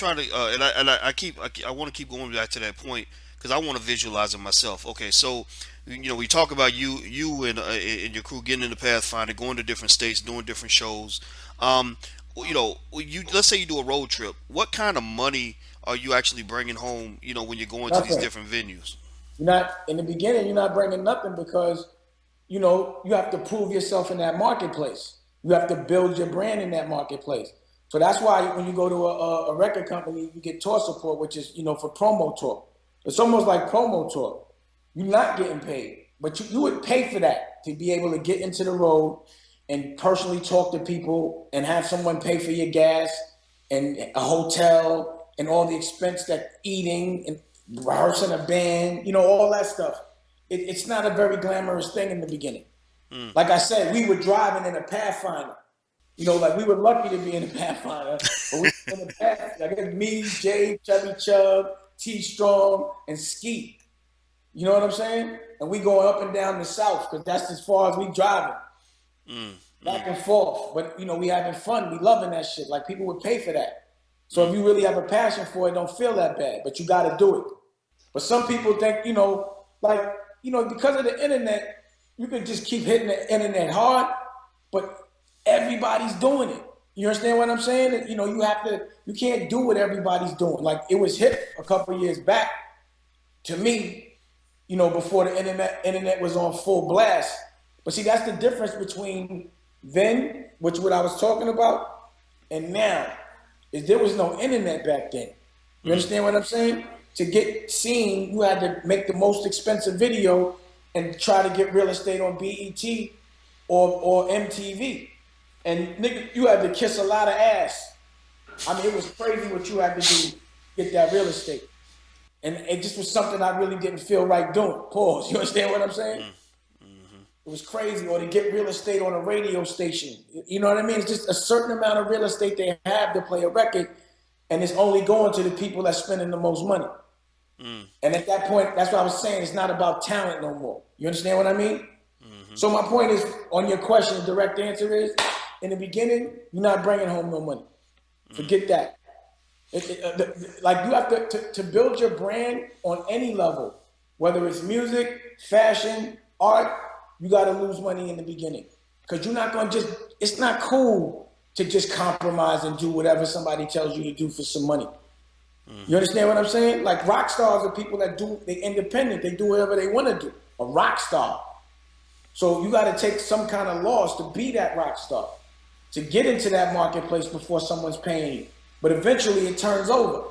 trying to, I want to keep going back to that point because I want to visualize it myself. Okay, so we talk about you and your crew getting in the Pathfinder, going to different states, doing different shows. Um, you let's say you do a road trip. What kind of money are you actually bringing home? When you're going to these Nothing. different venues. You're not in the beginning. You're not bringing nothing because you have to prove yourself in that marketplace. You have to build your brand in that marketplace. So that's why when you go to a record company, you get tour support, which is for promo tour. It's almost like promo tour. You're not getting paid, but you would pay for that to be able to get into the road and personally talk to people and have someone pay for your gas and a hotel and all the expense that eating and rehearsing a band, all that stuff. It's not a very glamorous thing in the beginning. Mm. Like I said, we were driving in a Pathfinder. Like we were lucky to be in a Pathfinder, but we were in the Pathfinder. I guess me, Jay, Chubby Chub, T Strong, and Skeet. You know what I'm saying? And we going up and down the south because that's as far as we driving Mm. back Mm. and forth. But we having fun. We loving that shit. Like people would pay for that. So Mm. if you really have a passion for it, don't feel that bad. But you got to do it. But some people think, like, because of the internet, you can just keep hitting the internet hard, but everybody's doing it. You understand what I'm saying? You can't do what everybody's doing. Like it was hip a couple years back to me, before the internet was on full blast. But see, that's the difference between then, which what I was talking about, and now, is there was no internet back then. You Mm. understand what I'm saying? To get seen, you had to make the most expensive video and try to get real estate on BET or MTV. And nigga, you had to kiss a lot of ass. I mean, it was crazy what you had to do to get that real estate. And it just was something I really didn't feel right doing. Pause. You understand what I'm saying? Mm. Mhm. It was crazy. Or to get real estate on a radio station. You know what I mean? It's just a certain amount of real estate they have to play a record, and it's only going to the people that's spending the most money. Mm. And at that point, that's what I was saying. It's not about talent no more. You understand what I mean? Mhm. So my point is, on your question, the direct answer is, in the beginning, you're not bringing home no money. Mm. Forget that. Like you have to build your brand on any level, whether it's music, fashion, art. You got to lose money in the beginning because you're not gonna just. It's not cool to just compromise and do whatever somebody tells you to do for some money. You Mhm. understand what I'm saying? Like rock stars are people that they independent. They do whatever they want to do. A rock star. So you got to take some kind of loss to be that rock star, to get into that marketplace before someone's paying you. But eventually it turns over.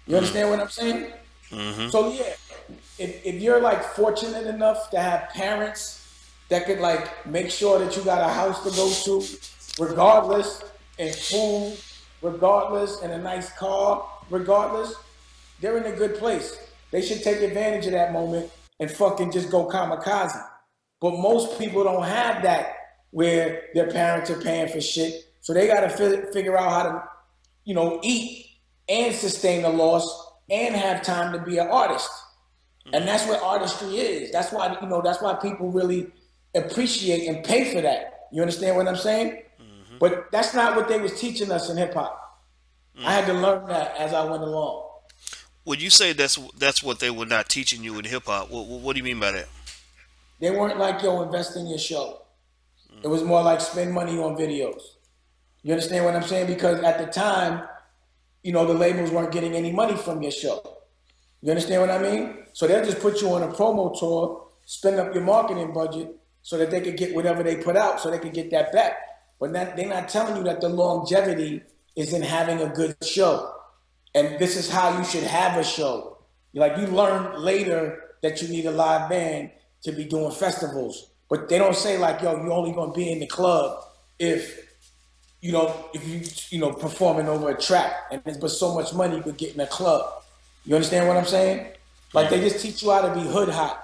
You Mm. understand what I'm saying? Mhm. So yeah, if you're like fortunate enough to have parents that could like make sure that you got a house to go to, regardless, and food, regardless, and a nice car, regardless, they're in a good place. They should take advantage of that moment and fucking just go kamikaze. But most people don't have that where their parents are paying for shit. So they got to figure out how to, eat and sustain a loss and have time to be an artist. And Mm. that's what artistry is. That's why people really appreciate and pay for that. You understand what I'm saying? Mhm. But that's not what they was teaching us in hip hop. I Mm. had to learn that as I went along. Would you say that's what they were not teaching you in hip hop? What do you mean by that? They weren't like, yo, invest in your show. It was more like spend money on videos. You understand what I'm saying? Because at the time, the labels weren't getting any money from your show. You understand what I mean? So they'll just put you on a promo tour, spend up your marketing budget so that they could get whatever they put out so they could get that back. But they're not telling you that the longevity is in having a good show. And this is how you should have a show. Like you learn later that you need a live band to be doing festivals. But they don't say like, yo, you're only gonna be in the club if if you performing over a track and there's but so much money you could get in a club. You understand what I'm saying? Like they Mm. just teach you how to be hood hot,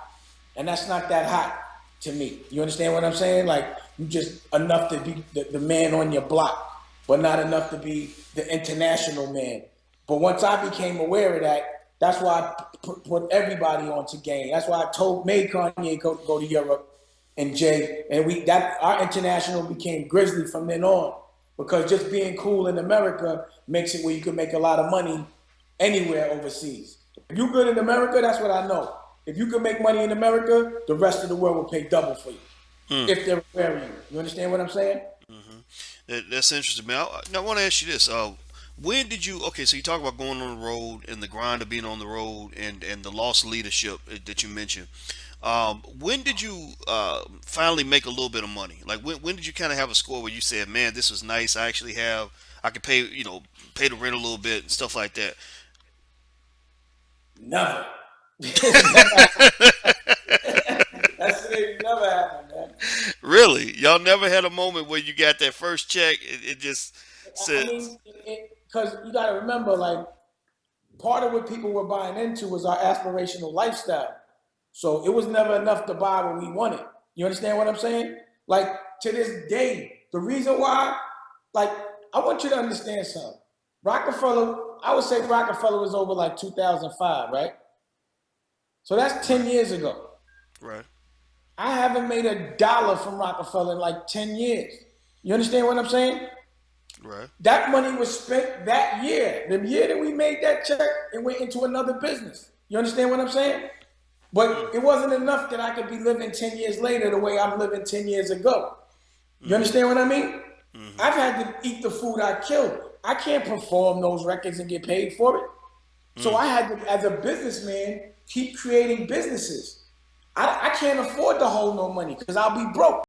and that's not that hot to me. You understand what I'm saying? Like you just enough to be the man on your block, but not enough to be the international man. But once I became aware of that, that's why I put everybody onto game. That's why I made Kanye go to Europe and Jay, and we that our international became Grizzly from then on. because just being cool in America makes it where you can make a lot of money anywhere overseas. If you're good in America, that's what I know. If you can make money in America, the rest of the world will pay double for you if they're aware of you. You understand what I'm saying? That's interesting, man. Now I want to ask you this: when did you? Okay, so you talk about going on the road and the grind of being on the road and the lost leadership that you mentioned. When did you finally make a little bit of money? Like when did you kind of have a score where you said, "Man, this was nice. I actually have. I could pay pay the rent a little bit and stuff like that." Never. It's never That's it. Never happened, man. Really, y'all never had a moment where you got that first check. It just I said, mean, because you got to remember, like, part of what people were buying into was our aspirational lifestyle. So it was never enough to buy what we wanted. You understand what I'm saying? Like, to this day, the reason why, like, I want you to understand something. Rockefeller, I would say Rockefeller was over like 2005, right? So that's right, 10 years ago. right, I haven't made a dollar from Rockefeller in like 10 years. You understand what I'm saying? right. That money was spent that year. The year that we made that check, it went into another business. You understand what I'm saying? Mm, But it wasn't enough that I could be living 10 years later the way I'm living 10 years ago. You mm-hmm, understand what I mean? mm-hmm, I've had to eat the food I killed. I can't perform those records and get paid for it. So mm. I had to, as a businessman, keep creating businesses. I can't afford to hold no money because I'll be broke.